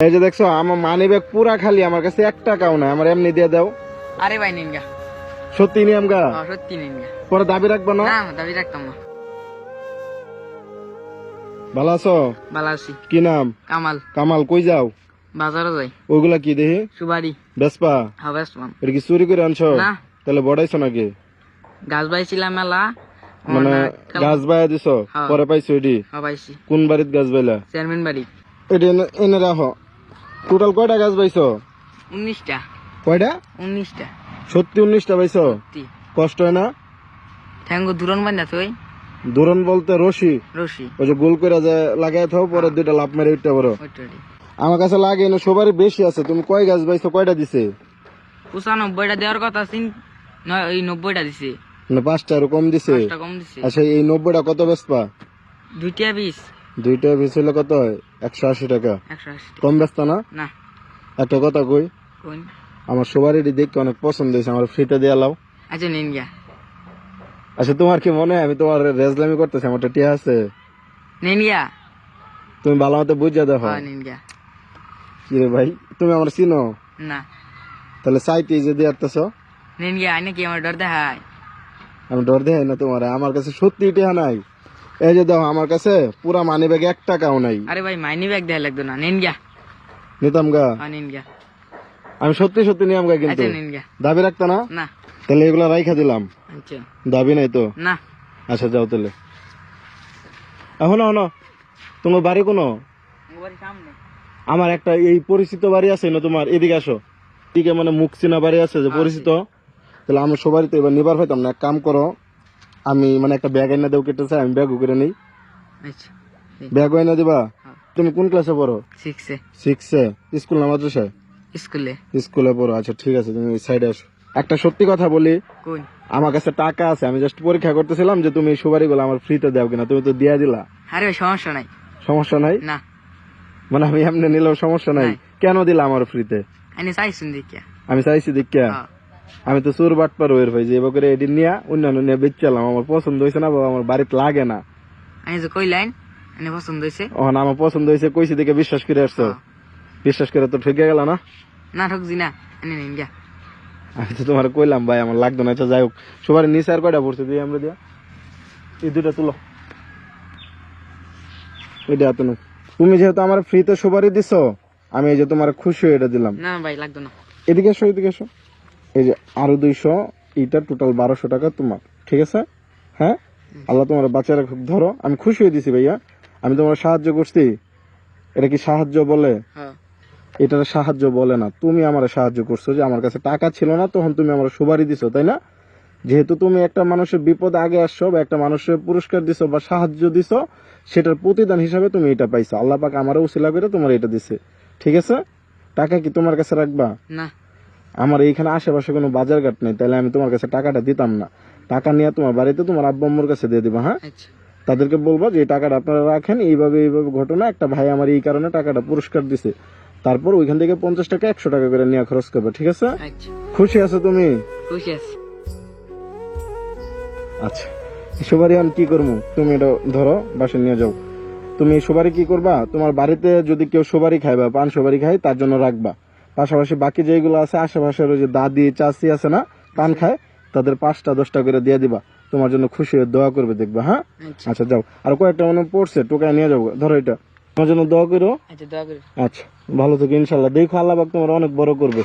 এই যে দেখছো আমার মানি ব্যাগ পুরা খালি, আমার কাছে 1 টাকাও নাই, আমার এমনি দিয়ে দাও। আরে ভাই নিন গা। সত্যি নিয়ম গা? সত্যি নিন গা। পরে দাবি রাখবো না? না দাবি রাখতাম না। ভালো আছো? ভালো আছি। কি নাম? কামাল। কামাল, কই যাও? বাজারে যাই। ওইগুলা কি দেখি? সুবাড়ি। বেসপা? হ্যাঁ বেসপাম। এটা কি চুরি করে আনছো? না। তাহলে বড়াইছো নাকি? গাছ বাইছিলাম মেলা। মানে গাছ বাইয়া দিছো পরে পাইছো? এটি পাইছি। কোন বাড়িত গাছ বাইলা? চেয়ারম্যান বাড়ি। এটি এনে রাখো। টোটাল কয়টা গাছ বাইছো? 19টা। কয়টা? 19টা। সত্যি 19টা বাইছো? কষ্ট হয় না? ঠ্যাঙ্গো দুরন বান্ধা তুই? দুরন বলতে রশি? রশি। ওই যে গোল করে যে লাগাই থাও, পরে 2টা লাভ মেরে উঠতে পারো। আমার কাছে লাগে না, সবারই বেশি আছে। তুমি কয় গাছ বাইছো, কয়টা দিছে? 95টা দেওয়ার কথা, 90টা দিছে। মানে 5টা আরো কম দিছে? কম দিছে। আচ্ছা, এই 90টা কত বেচবা? 2টা 20। 2টা বেচ হলে কত হয়? 180 টাকা। 180। কম বেচতা না? না। একটা কথা কই, আমার সবারই দেখতে অনেক পছন্দ হয়েছে, আমার ফ্রিতে দিয়ে লাও। আচ্ছা নিন গা। আচ্ছা, তোমার কি মনে হয় আমি তোমার রেজলামি করতেছি? আমার টিয়া আছে, নিন গা। তুমি ভালো মতো বুঝা দেখো। নিন গা। কি রে ভাই, তুমি আমার চিনো না? তাহলে চাইতে যে দিয়ে আসতেছ। নিন গা। আইনে কি আমার ডর দেখায়? আমি ডর দেখাই না তোমার, আমার কাছে সত্যি টিয়া নাই। এই যে দাও, আমার কাছে পুরা মানি ব্যাগে 1 টাকাও নাই। আরে ভাই মাইনি ব্যাগ দেয়া লাগতো না, নিন গা। নিতাম গা? নিন গা। আমি সত্যি সত্যি নিয়াম গা, কিন্তু নিন গা। দাবি রাখতা না? না। তাহলে এগুলা রাইখা দিলাম। আচ্ছা। দাবি নাই তো? না। আচ্ছা যাও তাহলে। এখন তোমার বাড়ি কোনো? সামনে আমার একটা এই পরিচিত বাড়ি আছে না তোমার, এদিকে আসো। এদিকে মানে মুখচিনা বাড়ি আছে যে পরিচিত, তাহলে আমি সবারই তো এবার নিবার পাইতাম না। এক কাম করো, আমি মানে একটা ব্যাগ এনে দেও কেটেছে, আমি ব্যাগ করে নেই। ব্যাগ এনে দিবা? তুমি কোন ক্লাসে পড়ো? 6-এ। 6-এ? স্কুল না মাদ্রাসায়? স্কুলে। স্কুলে পড়ো। আচ্ছা ঠিক আছে, তুমি ওই সাইডে আসো। একটা সত্যি কথা বলি, আমার কাছে টাকা আছে, আমি জাস্ট পরীক্ষা করতেছিলাম যে তুমি সুপারি গুলো আমার ফ্রিতে দাও কিনা, তুমি তো দিয়া দিলা। আরে সমস্যা নাই। সমস্যা নাই? না। মানে আমি এমনি নিলেও সমস্যা নাই? কেন দিলা আমার ফ্রিতে? আমি চাইছি দেখিয়া। আমি চাইছি দেখিয়া? আমি তো চোর বাটপার হয়ে ভাই, যে এবার করে এদিন নিয়ে অন্যান্য নিয়ে বেচালাম। আমার পছন্দ হয়েছে না বাবা, আমার বাড়িতে লাগে না। আমি যে কইলাইন এনে পছন্দ হয়েছে। আমার পছন্দ হয়েছে কইছি দেখে বিশ্বাস করে আসছো। বিশ্বাস করে তো ঠকে গেল না? না ঠকছি না, এনে নিন গা। আমি তো তোমার কইলাম ভাই আমার লাগতো না। আচ্ছা যাই হোক, সবার নিচে আর কয়টা পড়ছে দিয়ে আমরা দিয়া, এই 2টা তুলো। এটা এত না, তুমি যেহেতু আমার ফ্রিতে সবারই দিছো, আমি এই যে তোমার খুশি হয়ে এটা দিলাম। না ভাই লাগতো না। এদিকে এসো, এদিকে এসো। এই যে আরো 200, এইটা টোটাল 1200 টাকা তোমার, ঠিক আছে? হ্যাঁ, আল্লাহ তোমার বাচ্চা রাখুক। ধরো, আমি খুশি হয়ে দিছি ভাইয়া, আমি তোমার সাহায্য করছি। এটা কি সাহায্য বলে? এটা সাহায্য বলে না। তুমি আমার সাহায্য করছো, যে আমার কাছে টাকা ছিল না তখন তুমি আমার সুপারি দিছো, তাই না? যেহেতু তুমি একটা মানুষের বিপদ আগে আসছো, বা একটা মানুষের পুরস্কার দিছো বা সাহায্য দিছো, সেটার প্রতিদান হিসাবে তুমি এটা পাইছো। আল্লাহ পাক আমারও উসিলা করে তোমার এটা দিছে, ঠিক আছে? টাকা কি তোমার কাছে রাখবা? না। আমার এইখানে আশেপাশে কোনো বাজার ঘাট নেই, তাহলে আমি তোমার কাছে টাকাটা দিতাম না। টাকা নিয়ে তোমার বাড়িতে তোমার আব্বু আম্মুর কাছে দিয়ে দিবা। হ্যাঁ, তাদেরকে বলবো যে এই টাকাটা আপনারা রাখেন, এইভাবে ঘটনা, একটা ভাই আমার এই কারণে টাকাটা পুরস্কার দিছে। তারপর ওইখান থেকে 50 টাকা 100 টাকা করে নিয়ে খরচ করবে, ঠিক আছে? খুশি আছো তুমি? খুশি আছি। আচ্ছা, সুপারি আমি কি করবো, তুমি এটা ধরো বাসে নিয়ে যাও। তুমি সুপারি কি করবা, তোমার বাড়িতে যদি কেউ সুপারি খায় বা পান সুপারি খায় তার জন্য রাখবা। পাশাপাশি বাকি যেগুলো আছে আশেপাশের ওই যে দাদি চাচি আছে না, পান খায়, তাদের 5টা 10টা করে দিয়ে দিবা। তোমার জন্য খুশি হয়ে দোয়া করবে, দেখবা। হ্যাঁ, আচ্ছা যাও। আর কয়েকটা মনে পড়ছে, টোকায় নিয়ে যাবো। ধরো এটা, তোমার জন্য দোয়া করো। আচ্ছা ভালো থেকো, ইনশাল্লাহ। দেখো আল্লাহ পাক তোমার অনেক বড় করবে।